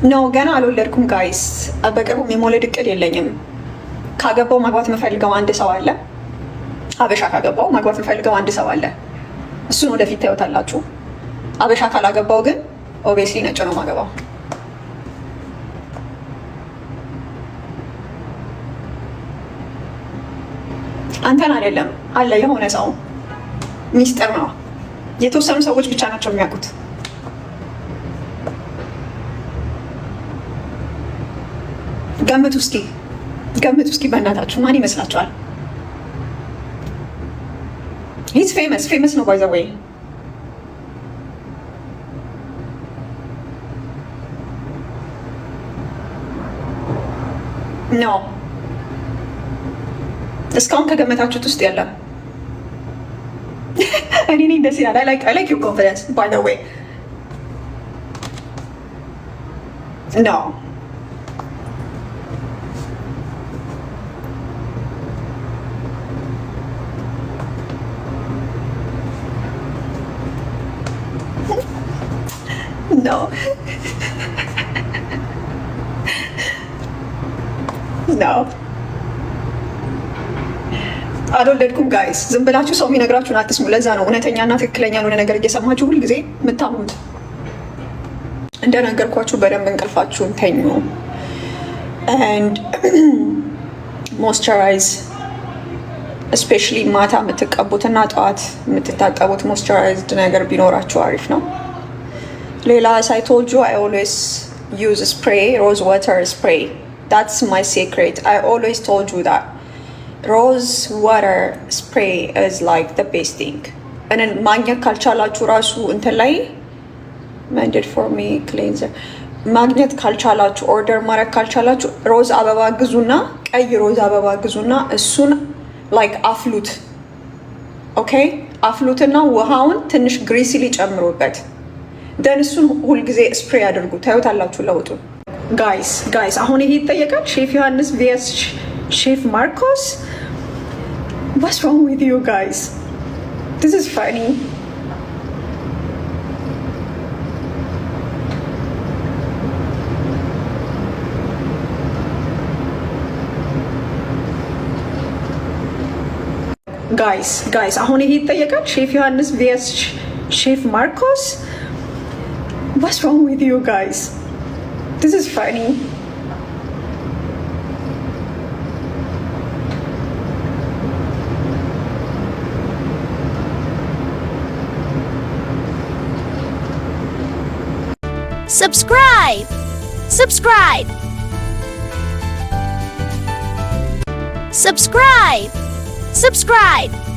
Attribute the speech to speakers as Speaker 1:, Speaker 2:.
Speaker 1: ኖ ገና አልወለድኩም ጋይስ። በቅርቡ የመውለድ እቅድ የለኝም። ካገባው ማግባት የምፈልገው አንድ ሰው አለ። አበሻ ካገባው ማግባት የምፈልገው አንድ ሰው አለ። እሱን ወደፊት ታዩታላችሁ። አበሻ ካላገባው ግን ኦብቪየስሊ ነጭ ነው ማገባው። አንተን አይደለም አለ የሆነ ሰው ሚስጥር ነው። የተወሰኑ ሰዎች ብቻ ናቸው የሚያውቁት። ገምቱ እስኪ በእናታችሁ ማን ይመስላችኋል? ሂዝ ፌመስ ነው ባይ ዘ ዌይ። ኖ እስካሁን ከገመታችሁት ውስጥ የለም። እኔ ደስ ይላል። I like your confidence by the way. No. No. No. አልወለድኩም ጋይስ። ዝም ብላችሁ ሰው የሚነግራችሁን አትስሙ። ለዛ ነው እውነተኛና ትክክለኛ የሆነ ነገር እየሰማችሁ ሁልጊዜ የምታምኑት። እንደነገርኳችሁ በደንብ እንቅልፋችሁን ተኙ። and moisturize especially ማታ የምትቀቡትና ጠዋት የምትታጠቡት moisturized ነገር ቢኖራችሁ አሪፍ ነው። ሌላ as I told you I always use spray, rose water spray. That's my secret. I always told you that rose water spray is like the best thing. And then ማግኘት ካልቻላችሁ ራሱ እንትን ላይ mended for me cleanser ማግኘት ካልቻላችሁ ኦርደር ማድረግ ካልቻላችሁ ሮዝ አበባ ግዙና ቀይ ሮዝ አበባ ግዙና እሱን like አፍሉት። ኦኬ አፍሉትና ውሃውን ትንሽ ግሪሲሊ ጨምሩበት። ደን እሱን ሁልጊዜ ስፕሬይ አድርጉ። ታዩታላችሁ ለውጡ። ጋይስ አሁን ይሄ ይጠየቃል። ሼፍ ዮሐንስ ቪኤስ ሼፍ ማርኮስ what's wrong with you guys? This is funny. ጋይስ አሁን ይሄ ይጠየቃል። ሼፍ ዮሐንስ ቪኤስ ሼፍ ማርኮስ what's wrong with you guys? This is funny.
Speaker 2: Subscribe! Subscribe! Subscribe! Subscribe!